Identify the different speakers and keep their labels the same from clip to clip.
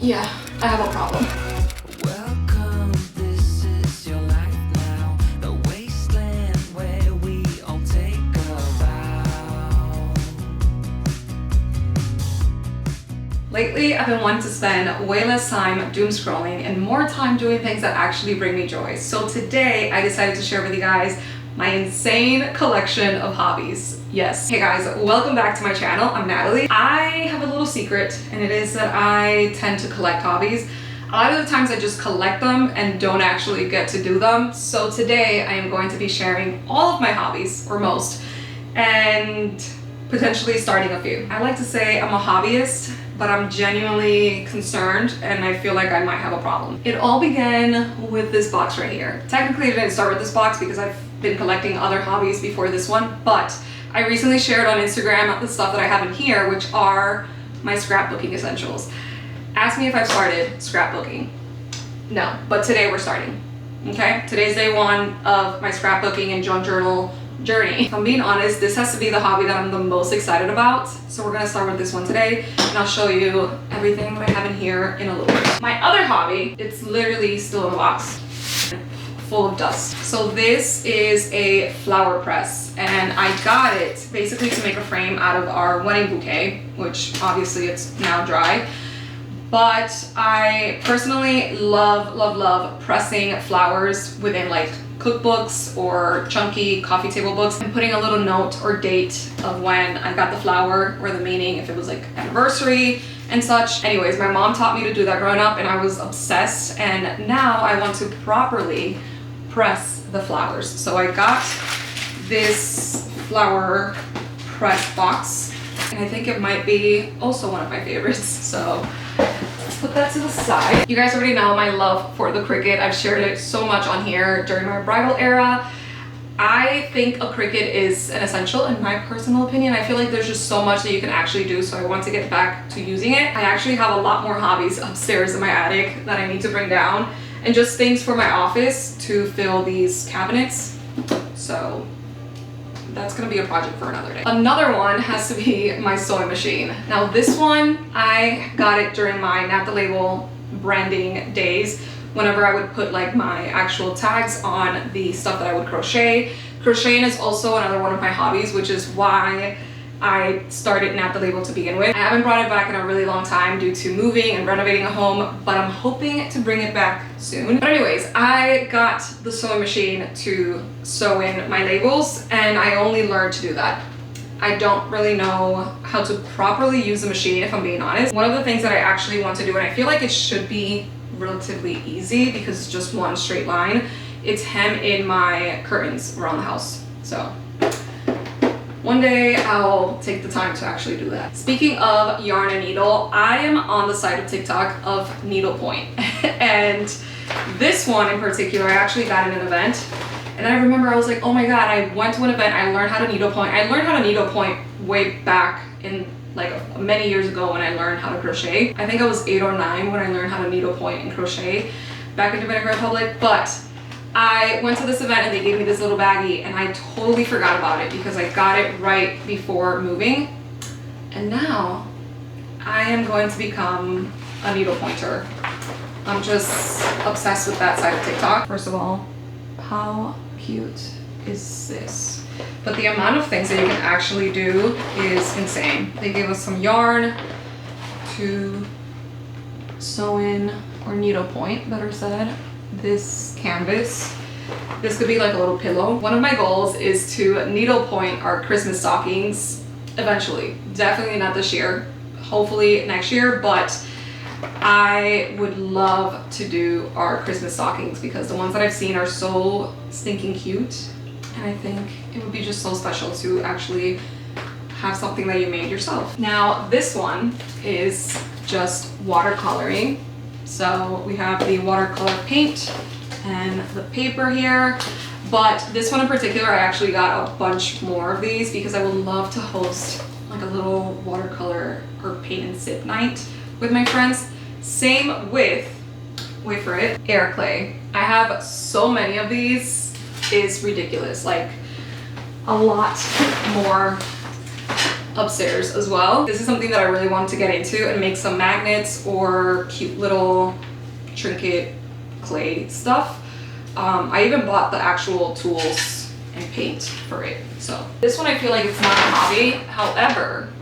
Speaker 1: Yeah, I have a problem.
Speaker 2: Welcome, this is your life now, the wasteland where we all take a vow.
Speaker 1: Lately, I've been wanting to spend way less time doom scrolling and more time doing things that actually bring me joy. So today, I decided to share with you guys my insane collection of hobbies. Yes. Hey guys, welcome back to my channel. I'm Natalie. I have a little secret, and it is that I tend to collect hobbies. A lot of the times I just collect them and don't actually get to do them. So today I am going to be sharing all of my hobbies, or most, and potentially starting a few. I like to say I'm a hobbyist, but I'm genuinely concerned and I feel like I might have a problem. It all began with this box right here. Technically, it didn't start with this box because I've been collecting other hobbies before this one, but I recently shared on Instagram the stuff that I have in here, which are my scrapbooking essentials. Ask me if I've started scrapbooking. No, but today we're starting. Okay, today's day one of my scrapbooking and junk journal journey. If I'm being honest, this has to be the hobby that I'm the most excited about. So we're gonna start with this one today, and I'll show you everything that I have in here in a little bit. My other hobby, it's literally still in the box, full of dust. So this is a flower press, and I got it basically to make a frame out of our wedding bouquet, which obviously it's now dry. But I personally love pressing flowers within like cookbooks or chunky coffee table books and putting a little note or date of when I got the flower or the meaning, if it was like anniversary and such. Anyways, my mom taught me to do that growing up and I was obsessed, and now I want to properly press the flowers. So I got this flower press box, and I think it might be also one of my favorites. So let's put that to the side. You guys already know my love for the Cricut. I've shared it so much on here during my bridal era. I think a Cricut is an essential in my personal opinion. I feel like there's just so much that you can actually do, so I want to get back to using it. I actually have a lot more hobbies upstairs in my attic that I need to bring down, and just things for my office to fill these cabinets. So that's gonna be a project for another day. Another one has to be my sewing machine. Now this one, I got it during my Not the Label branding days, whenever I would put like my actual tags on the stuff that I would crochet. Crocheting is also another one of my hobbies, which is why I started Not the Label to begin with. I haven't brought it back in a really long time due to moving and renovating a home, but I'm hoping to bring it back soon. But anyways, I got the sewing machine to sew in my labels, and I only learned to do that. I don't really know how to properly use the machine, if I'm being honest. One of the things that I actually want to do, and I feel like it should be relatively easy because it's just one straight line, it's hem in my curtains around the house. So one day I'll take the time to actually do that. Speaking of yarn and needle, I am on the side of TikTok of Needlepoint. And this one in particular, I actually got in an event. And I remember I was like, oh my God, I went to an event, I learned how to needlepoint. I learned how to needlepoint way back in like many years ago when I learned how to crochet. I think I was 8 or 9 when I learned how to needlepoint and crochet back in Dominican Republic. But I went to this event and they gave me this little baggie, and I totally forgot about it because I got it right before moving. And now I am going to become a needlepointer. I'm just obsessed with that side of TikTok. First of all, how cute is this? But the amount of things that you can actually do is insane. They gave us some yarn to sew in, or needlepoint, better said. This canvas. This could be like a little pillow. One of my goals is to needlepoint our Christmas stockings eventually. Definitely not this year. Hopefully next year, but I would love to do our Christmas stockings because the ones that I've seen are so stinking cute, and I think it would be just so special to actually have something that you made yourself. Now this one is just watercoloring. So we have the watercolor paint and the paper here, but this one in particular, I actually got a bunch more of these because I would love to host like a little watercolor or paint and sip night with my friends. Same with, wait for it, air clay. I have so many of these, it's ridiculous. Like a lot more upstairs as well. This is something that I really wanted to get into and make some magnets or cute little trinket clay stuff. I even bought the actual tools and paint for it. So this one I feel like it's not a hobby. However,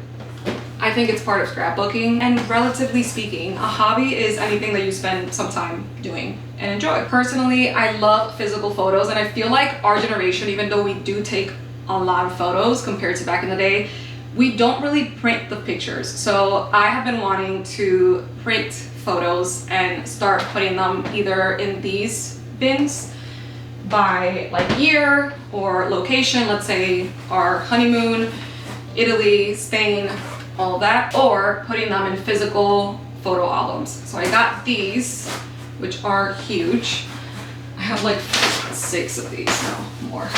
Speaker 1: I think it's part of scrapbooking, and relatively speaking, a hobby is anything that you spend some time doing and enjoy. Personally, I love physical photos, and I feel like our generation, even though we do take a lot of photos compared to back in the day, we don't really print the pictures. So I have been wanting to print photos and start putting them either in these bins by like year or location, let's say our honeymoon, Italy, Spain, all that, or putting them in physical photo albums. So I got these, which are huge. I have like 6 of these, no more.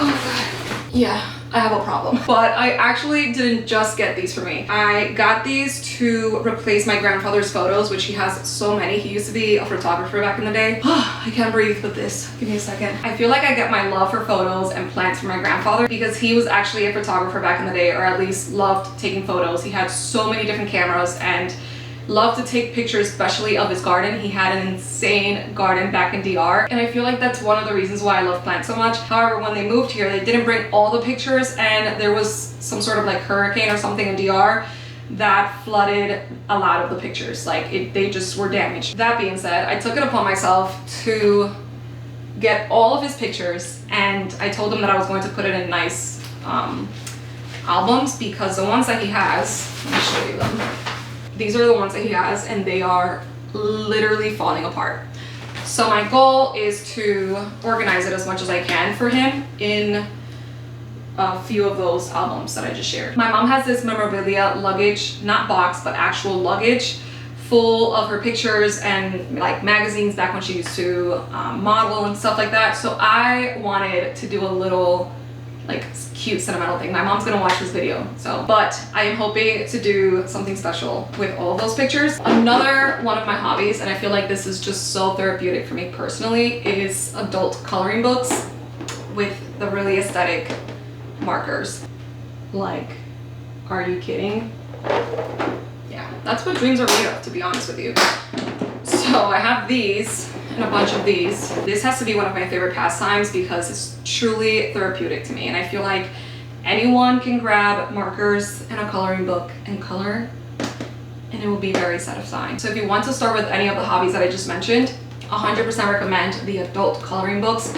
Speaker 1: Oh my god. Yeah, I have a problem. But I actually didn't just get these for me. I got these to replace my grandfather's photos, which he has so many. He used to be a photographer back in the day. I can't breathe with this. Give me a second. I feel like I get my love for photos and plants from my grandfather because he was actually a photographer back in the day, or at least loved taking photos. He had so many different cameras and loved to take pictures, especially of his garden. He had an insane garden back in DR, and I feel like that's one of the reasons why I love plants so much. However, when they moved here, they didn't bring all the pictures, and there was some sort of like hurricane or something in DR that flooded a lot of the pictures. Like they just were damaged. That being said, I took it upon myself to get all of his pictures, and I told him that I was going to put it in nice albums, because the ones that he has, let me show you them. These are the ones that he has, and they are literally falling apart. So my goal is to organize it as much as I can for him in a few of those albums that I just shared. My mom has this memorabilia luggage, not box, but actual luggage, full of her pictures and like magazines back when she used to model and stuff like that. So I wanted to do a little like cute sentimental thing. My mom's gonna watch this video, so, but I am hoping to do something special with all of those pictures. Another one of my hobbies, and I feel like this is just so therapeutic for me personally, is adult coloring books with the really aesthetic markers. Like, are you kidding? Yeah, that's what dreams are made of, to be honest with you. So I have these and a bunch of these. This has to be one of my favorite pastimes because it's truly therapeutic to me, and I feel like anyone can grab markers and a coloring book and color, and it will be very satisfying. So if you want to start with any of the hobbies that I just mentioned, 100% recommend the adult coloring books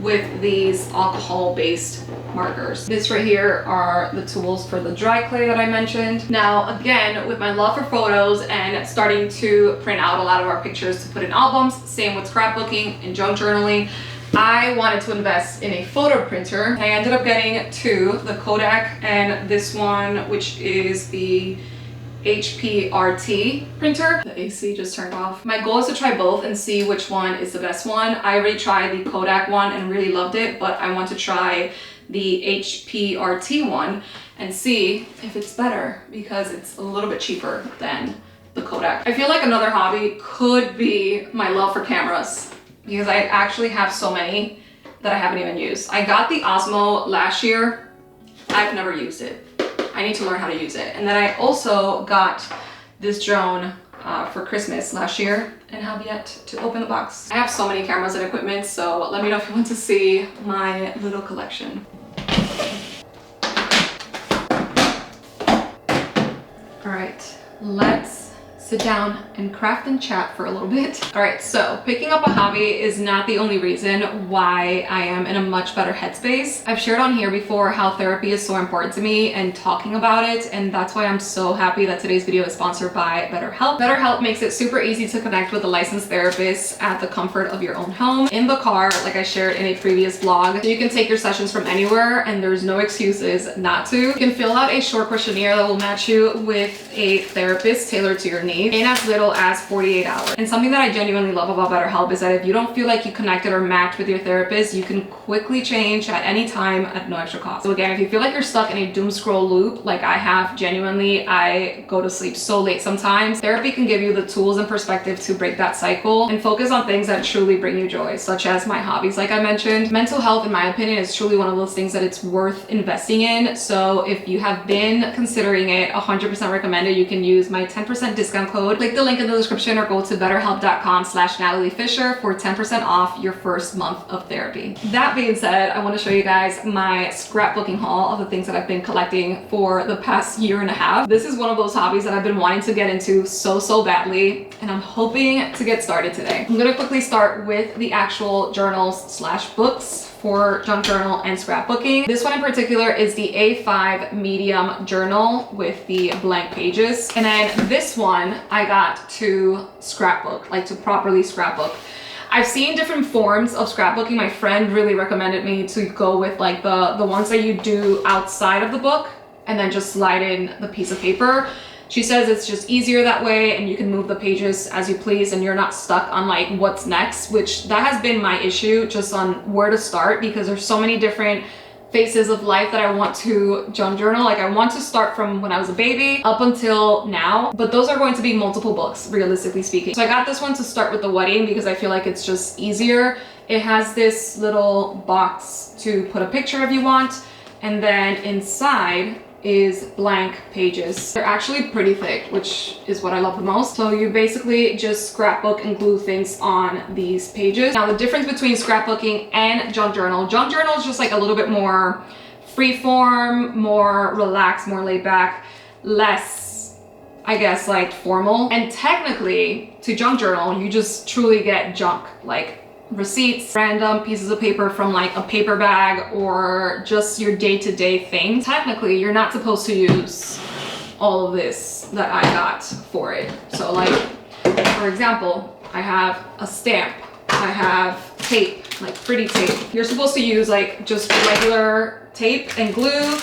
Speaker 1: with these alcohol-based markers. This right here are the tools for the dry clay that I mentioned. Now, again, with my love for photos and starting to print out a lot of our pictures to put in albums, same with scrapbooking and junk journaling, I wanted to invest in a photo printer. I ended up getting 2, the Kodak and this one, which is the HP RT printer. The AC just turned off. My goal is to try both and see which one is the best one. I already tried the Kodak one and really loved it, but I want to try the HP RT one and see if it's better because it's a little bit cheaper than the Kodak. I feel like another hobby could be my love for cameras because I actually have so many that I haven't even used. I got the Osmo last year. I've never used it. I need to learn how to use it. And then I also got this drone for Christmas last year and have yet to open the box. I have so many cameras and equipment, so let me know if you want to see my little collection. All right, let's sit down and craft and chat for a little bit. All right, so picking up a hobby is not the only reason why I am in a much better headspace. I've shared on here before how therapy is so important to me and talking about it, and that's why I'm so happy that today's video is sponsored by BetterHelp. BetterHelp makes it super easy to connect with a licensed therapist at the comfort of your own home, in the car, like I shared in a previous vlog. So you can take your sessions from anywhere and there's no excuses not to. You can fill out a short questionnaire that will match you with a therapist tailored to your needs. me in as little as 48 hours. And something that I genuinely love about BetterHelp is that if you don't feel like you connected or matched with your therapist, you can quickly change at any time at no extra cost. So again, if you feel like you're stuck in a doom scroll loop, like I have, genuinely, I go to sleep so late sometimes. Therapy can give you the tools and perspective to break that cycle and focus on things that truly bring you joy, such as my hobbies. Like I mentioned, mental health, in my opinion, is truly one of those things that it's worth investing in. So if you have been considering it, 100% recommended. You can use my 10% discount code. Click the link in the description or go to betterhelp.com/Nathalie Fischer for 10% off your first month of therapy. That being said, I want to show you guys my scrapbooking haul of the things that I've been collecting for the past year and a half. This is one of those hobbies that I've been wanting to get into so badly, and I'm hoping to get started today. I'm gonna quickly start with the actual journals/books for junk journal and scrapbooking. This one in particular is the A5 medium journal with the blank pages. And then this one I got to scrapbook, like to properly scrapbook. I've seen different forms of scrapbooking. My friend really recommended me to go with like the ones that you do outside of the book and then just slide in the piece of paper. She says it's just easier that way and you can move the pages as you please and you're not stuck on like what's next, which that has been my issue, just on where to start, because there's so many different phases of life that I want to junk journal. Like I want to start from when I was a baby up until now, but those are going to be multiple books, realistically speaking. So I got this one to start with the wedding because I feel like it's just easier. It has this little box to put a picture if you want, and then inside is blank pages. They're actually pretty thick, which is what I love the most. So you basically just scrapbook and glue things on these pages. Now the difference between scrapbooking and junk journal is just like a little bit more freeform, more relaxed, more laid back, less, I guess, like formal. And technically to junk journal, you just truly get junk, like receipts, random pieces of paper from like a paper bag or just your day-to-day things. Technically, you're not supposed to use all of this that I got for it. So like, for example, I have a stamp, I have tape, like pretty tape. You're supposed to use like just regular tape and glue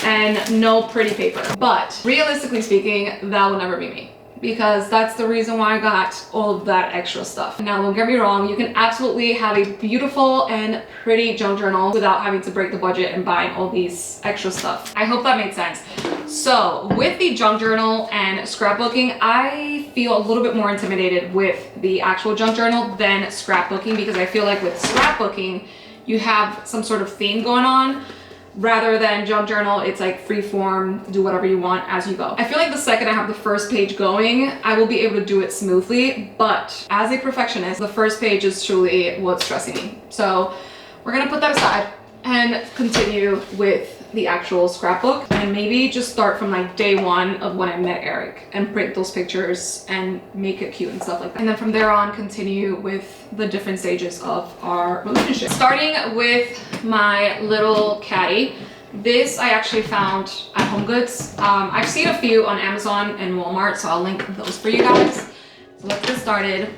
Speaker 1: and no pretty paper. But realistically speaking, that will never be me, because that's the reason why I got all of that extra stuff. Now, don't get me wrong, you can absolutely have a beautiful and pretty junk journal without having to break the budget and buying all these extra stuff. I hope that made sense. So with the junk journal and scrapbooking, I feel a little bit more intimidated with the actual junk journal than scrapbooking, because I feel like with scrapbooking, you have some sort of theme going on. Rather than junk journal, it's like free form, do whatever you want as you go. I feel like the second I have the first page going, I will be able to do it smoothly, but as a perfectionist, the first page is truly what's stressing me. So we're gonna put that aside and continue with the actual scrapbook, and maybe just start from like day one of when I met Eric and print those pictures and make it cute and stuff like that. And then from there on, continue with the different stages of our relationship. Starting with my little caddy. This I actually found at HomeGoods. I've seen a few on Amazon and Walmart, so I'll link those for you guys. So let's get started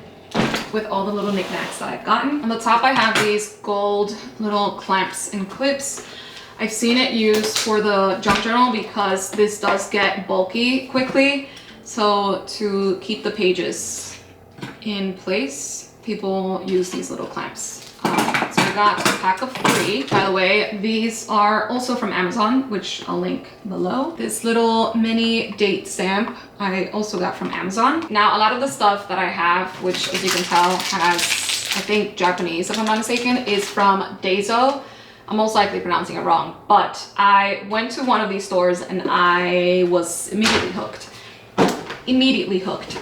Speaker 1: with all the little knickknacks that I've gotten. On the top, I have these gold little clamps and clips. I've seen it used for the junk journal because this does get bulky quickly. So to keep the pages in place, people use these little clamps. So I got a pack of 3. By the way, these are also from Amazon, which I'll link below. This little mini date stamp I also got from Amazon. Now, a lot of the stuff that I have, which as you can tell has, I think, Japanese, if I'm not mistaken, is from Daiso. I'm most likely pronouncing it wrong, but I went to one of these stores and I was immediately hooked.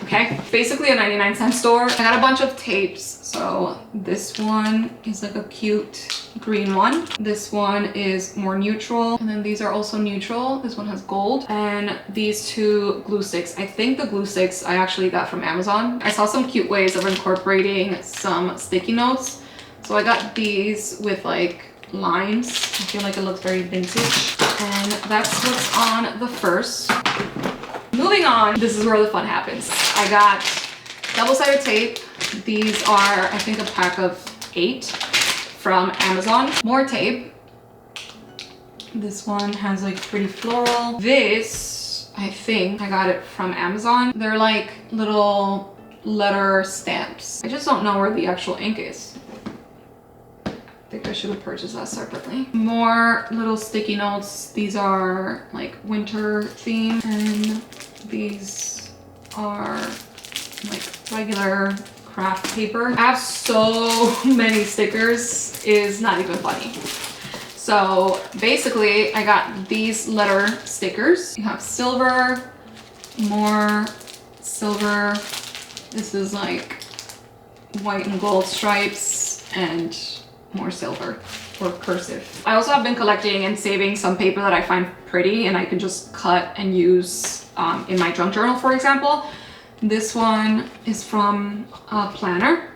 Speaker 1: Okay? Basically a 99-cent store. I got a bunch of tapes. So this one is like a cute green one. This one is more neutral. And then these are also neutral. This one has gold. And these 2 glue sticks. I think the glue sticks I actually got from Amazon. I saw some cute ways of incorporating some sticky notes. So I got these with like lines. I feel like it looks very vintage. And that's what's on the first. Moving on, this is where the fun happens. I got double-sided tape. These are, I think, a pack of 8 from Amazon. More tape. This one has like pretty floral. This I think I got it from Amazon. They're like little letter stamps. I just don't know where the actual ink is. I think I should have purchased that separately. More little sticky notes. These are like winter themed, and these are like regular craft paper. I have so many stickers, is not even funny. So basically I got these letter stickers. You have silver, more silver. This is like white and gold stripes, and more silver or cursive. I also have been collecting and saving some paper that I find pretty and I can just cut and use in my junk journal, for example. This one is from a planner.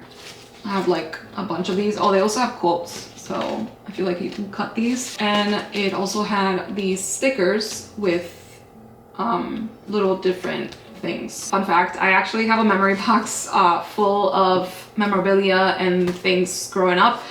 Speaker 1: I have like a bunch of these. Oh, they also have quotes, so I feel like you can cut these. And it also had these stickers with little different things. Fun fact, I actually have a memory box full of memorabilia and things growing up.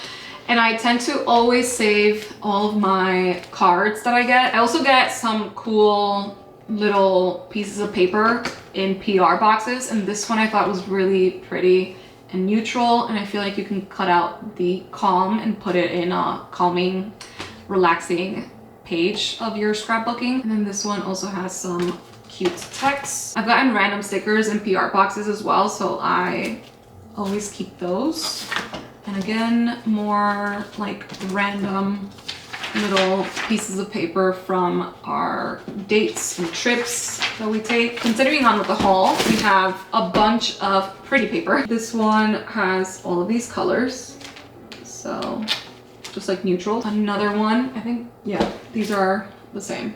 Speaker 1: And I tend to always save all of my cards that I get. I also get some cool little pieces of paper in PR boxes, and this one I thought was really pretty and neutral, and I feel like you can cut out the calm and put it in a calming, relaxing page of your scrapbooking. And then this one also has some cute text. I've gotten random stickers in PR boxes as well, so I always keep those. And again, more like random little pieces of paper from our dates and trips that we take. Continuing on with the haul, we have a bunch of pretty paper. This one has all of these colors, so just like neutral. Another one, I think, yeah, these are the same.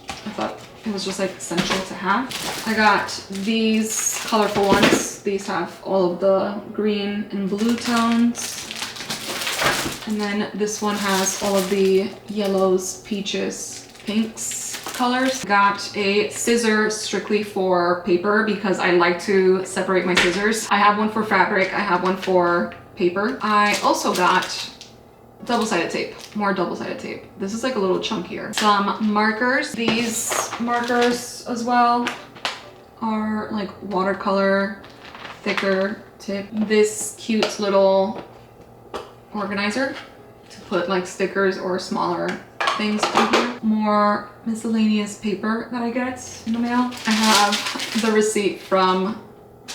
Speaker 1: I thought it was just like essential to have. I got these colorful ones. These have all of the green and blue tones. And then this one has all of the yellows, peaches, pinks colors. Got a scissor strictly for paper because I like to separate my scissors. I have one for fabric, I have one for paper. I also got double-sided tape, more double-sided tape. This is like a little chunkier. Some markers. These markers as well are like watercolor, thicker tip. This cute little organizer to put like stickers or smaller things in here. More miscellaneous paper that I get in the mail. I have the receipt from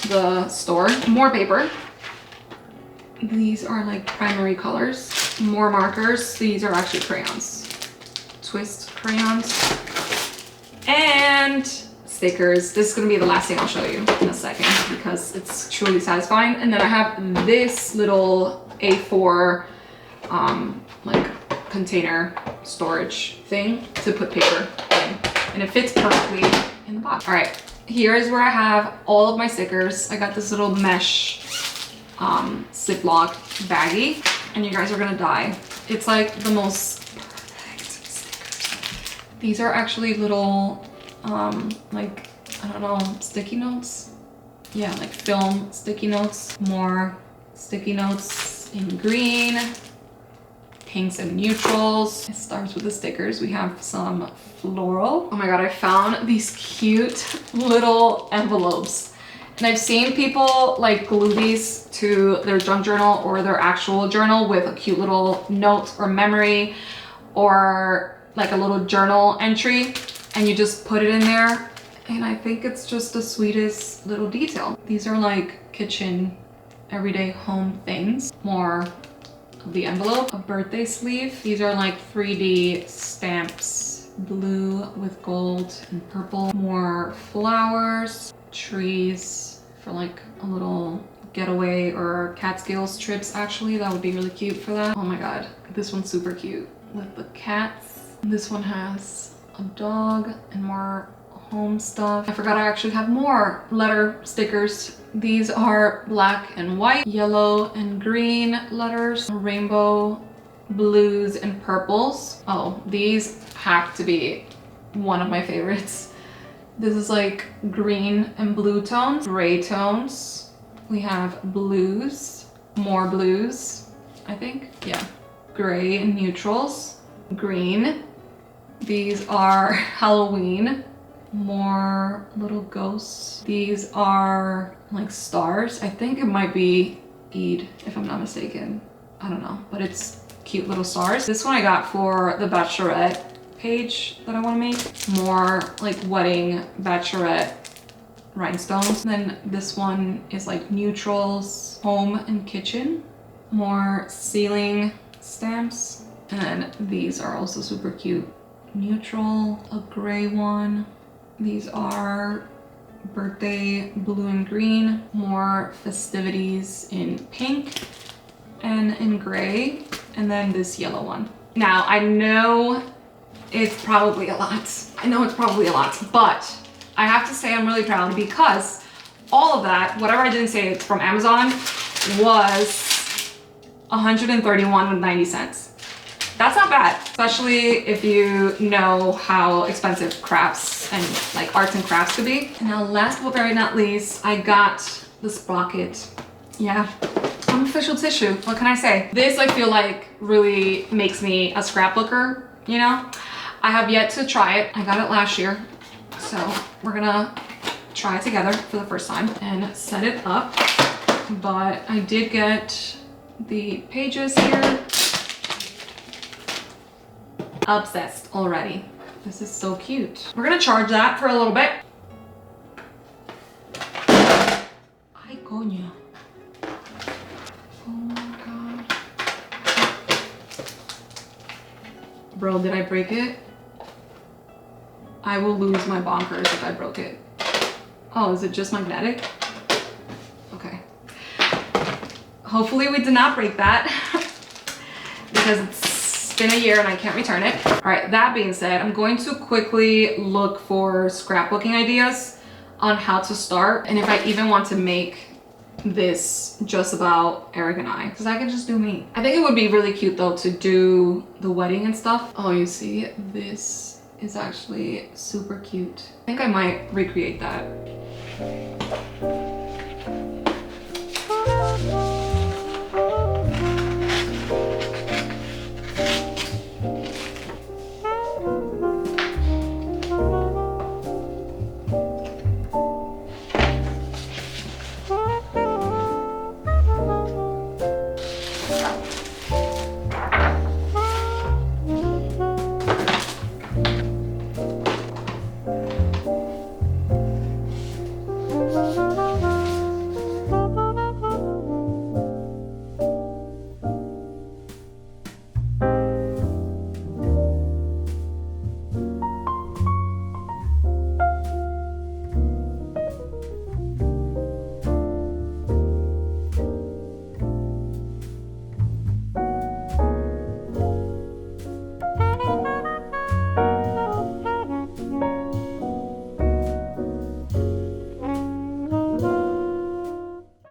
Speaker 1: the store. More paper. These are like primary colors. More markers. These are actually crayons. Twist crayons. And stickers. This is gonna be the last thing I'll show you in a second because it's truly satisfying. And then I have this little A4 like container storage thing to put paper in, and it fits perfectly in the box. All right, here is where I have all of my stickers. I got this little mesh Ziploc baggie, and you guys are gonna die. It's like the most perfect stickers. These are actually little like, I don't know, sticky notes. Yeah, like film sticky notes. More sticky notes in green, pinks and neutrals. It starts with the stickers. We have some floral. Oh my god, I found these cute little envelopes. And I've seen people like glue these to their junk journal or their actual journal with a cute little note or memory or like a little journal entry, and you just put it in there. And I think it's just the sweetest little detail. These are like kitchen, everyday home things. More of the envelope, a birthday sleeve. These are like 3D stamps, blue with gold and purple. More flowers, trees for like a little getaway or Catskills trips. Actually, that would be really cute for that. Oh my god, this one's super cute with the cats. This one has a dog and more home stuff. I forgot I actually have more letter stickers. These are black and white, yellow and green letters, rainbow blues and purples. Oh, these have to be one of my favorites. This is like green and blue tones, gray tones. We have blues, more blues, I think. Yeah, gray and neutrals, green. These are Halloween More little ghosts. These are like stars. I think it might be Eid, if I'm not mistaken. I don't know, but it's cute little stars. This one I got for the bachelorette page that I want to make. More like wedding bachelorette rhinestones. And then this one is like neutrals, home and kitchen. More ceiling stamps. And then these are also super cute. Neutral, a gray one. These are birthday blue and green. More festivities in pink and in gray. And then this yellow one. Now, I know it's probably a lot. But I have to say I'm really proud because all of that, whatever I didn't say it's from Amazon, was $131.90. That's not bad, especially if you know how expensive crafts and like arts and crafts could be. And now last but very not least, I got the sprocket. Yeah, I'm official tissue. What can I say? This I feel like really makes me a scrapbooker, you know? I have yet to try it. I got it last year. So we're gonna try it together for the first time and set it up. But I did get the pages here. Obsessed already. This is so cute. We're gonna charge that for a little bit. Ay, coño. Oh my god. Bro, did I break it? I will lose my bonkers if I broke it. Oh, is it just magnetic? Okay. Hopefully we did not break that because it's been a year and I can't return it. All right, that being said, I'm going to quickly look for scrapbooking ideas on how to start and if I even want to make this just about Eric and I, because I can just do me. I think it would be really cute though to do the wedding and stuff. Oh, you see, this is actually super cute. I think I might recreate that.